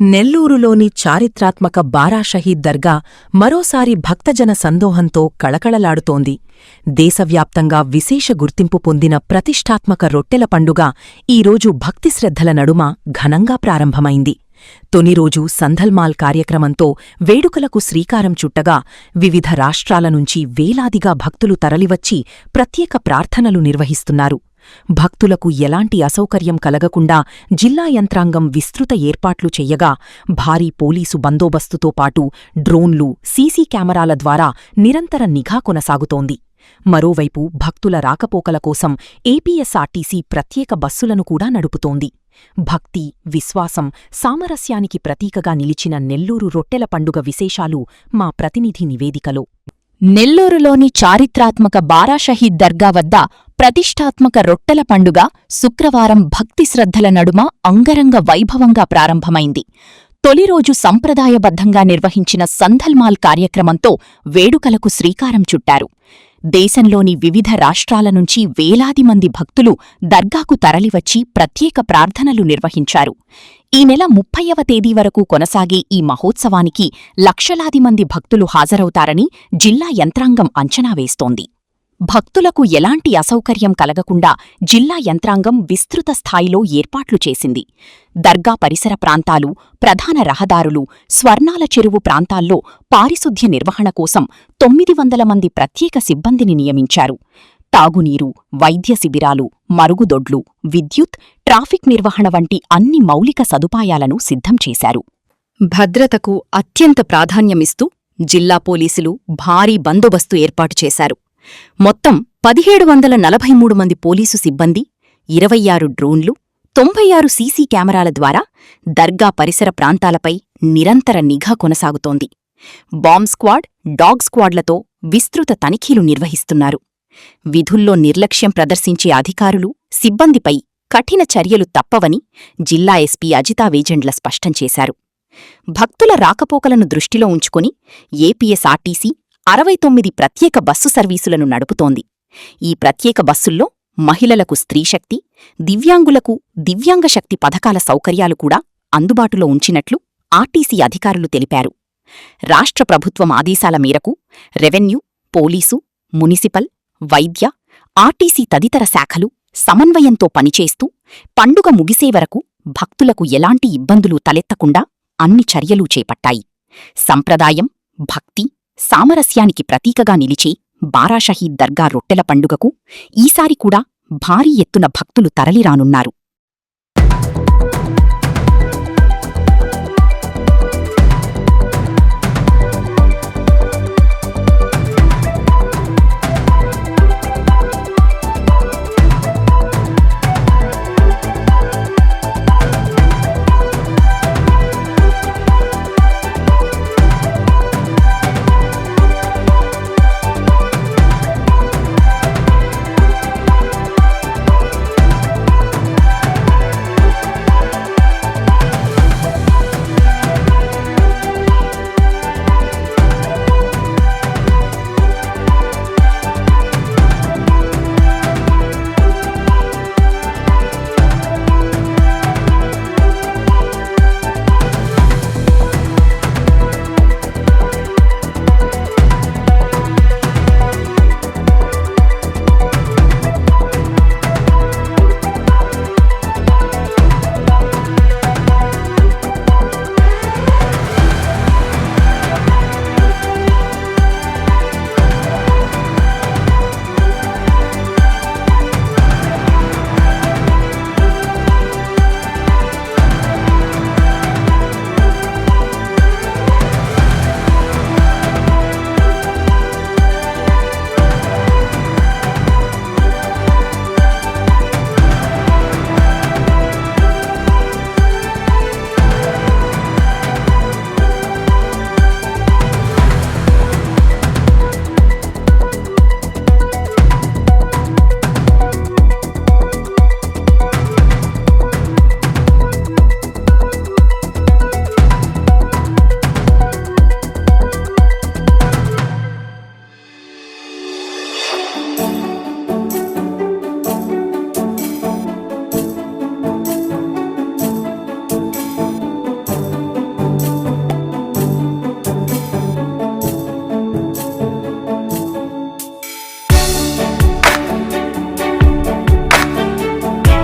నెల్లూరులోని చారిత్రాత్మక బారా షహీద్ దర్గా మరోసారి భక్తజన సందోహంతో కళకళలాడుతోంది. దేశవ్యాప్తంగా విశేష గుర్తింపు పొందిన ప్రతిష్ఠాత్మక రొట్టెల పండుగ ఈరోజు భక్తిశ్రద్ధల నడుమ ఘనంగా ప్రారంభమైంది. తొనిరోజు సంధల్మాల్ కార్యక్రమంతో వేడుకలకు శ్రీకారం చుట్టగా వివిధ రాష్ట్రాల నుంచి వేలాదిగా భక్తులు తరలివచ్చి ప్రత్యేక ప్రార్థనలు నిర్వహిస్తున్నారు. భక్తులకు ఎలాంటి అసౌకర్యం కలగకుండా జిల్లా యంత్రాంగం విస్తృత ఏర్పాట్లు చెయ్యగా భారీ పోలీసు బందోబస్తుతో పాటు డ్రోన్లు, సీసీ కెమెరాల ద్వారా నిరంతర నిఘా కొనసాగుతోంది. మరోవైపు భక్తుల రాకపోకల కోసం ఏపీఎస్ఆర్టీసీ ప్రత్యేక బస్సులను కూడా నడుపుతోంది. భక్తి, విశ్వాసం, సామరస్యానికి ప్రతీకగా నిలిచిన నెల్లూరు రొట్టెల పండుగ విశేషాలు మా ప్రతినిధి నివేదికలో. నెల్లూరులోని చారిత్రాత్మక బారా షహీద్ దర్గా వద్ద ప్రతిష్ఠాత్మక రొట్టెల పండుగ శుక్రవారం భక్తిశ్రద్ధల నడుమ అంగరంగ వైభవంగా ప్రారంభమైంది. తొలిరోజు సంప్రదాయబద్ధంగా నిర్వహించిన సంధల్మాల్ కార్యక్రమంతో వేడుకలకు శ్రీకారం చుట్టారు. దేశంలోని వివిధ రాష్ట్రాల నుంచి వేలాది మంది భక్తులు దర్గాకు తరలివచ్చి ప్రత్యేక ప్రార్థనలు నిర్వహించారు. ఈ నెల 30వ తేదీ వరకు కొనసాగే ఈ మహోత్సవానికి లక్షలాది మంది భక్తులు హాజరవుతారని జిల్లా యంత్రాంగం అంచనా వేస్తోంది. భక్తులకు ఎలాంటి అసౌకర్యం కలగకుండా జిల్లా యంత్రాంగం విస్తృత స్థాయిలో ఏర్పాట్లు చేసింది. దర్గా పరిసర ప్రాంతాలు, ప్రధాన రహదారులు, స్వర్ణాల చెరువు ప్రాంతాల్లో పారిశుధ్య నిర్వహణ కోసం 900 మంది ప్రత్యేక సిబ్బందిని నియమించారు. తాగునీరు, వైద్య శిబిరాలు, మరుగుదొడ్లు, విద్యుత్, ట్రాఫిక్ నిర్వహణ వంటి అన్ని మౌలిక సదుపాయాలను సిద్ధం చేశారు. భద్రతకు అత్యంత ప్రాధాన్యమిస్తూ జిల్లా పోలీసులు భారీ బందోబస్తు ఏర్పాటు చేశారు. మొత్తం 1743 మంది పోలీసు సిబ్బంది, 26 డ్రోన్లు, 96 సీసీ కెమెరాల ద్వారా దర్గా పరిసర ప్రాంతాలపై నిరంతర నిఘా కొనసాగుతోంది. బాంబ్ స్క్వాడ్, డాగ్ స్క్వాడ్లతో విస్తృత తనిఖీలు నిర్వహిస్తున్నారు. విధుల్లో నిర్లక్ష్యం ప్రదర్శించే అధికారులు, సిబ్బందిపై కఠిన చర్యలు తప్పవని జిల్లా ఎస్పీ అజితా వేజెండ్ల స్పష్టం చేశారు. భక్తుల రాకపోకలను దృష్టిలో ఉంచుకుని ఏపీఎస్ఆర్టీసీ 69 ప్రత్యేక బస్సు సర్వీసులను నడుపుతోంది. ఈ ప్రత్యేక బస్సుల్లో మహిళలకు స్త్రీశక్తి, దివ్యాంగులకు దివ్యాంగశక్తి పథకాల సౌకర్యాలు కూడా అందుబాటులో ఉంచినట్లు ఆర్టీసీ అధికారులు తెలిపారు. రాష్ట్ర ప్రభుత్వం ఆదేశాల మేరకు రెవెన్యూ, పోలీసు, మునిసిపల్, వైద్య, ఆర్టీసీ తదితర శాఖలు సమన్వయంతో పనిచేస్తూ పండుగ ముగిసే వరకు భక్తులకు ఎలాంటి ఇబ్బందులు తలెత్తకుండా అన్ని చర్యలూ చేపట్టాయి. సంప్రదాయం, భక్తి, సామరస్యానికి ప్రతీకగా నిలిచే బారా షహీద్ దర్గా రొట్టెల పండుగకు ఈసారి కూడా భారీ ఎత్తున భక్తులు తరలిరానున్నారు.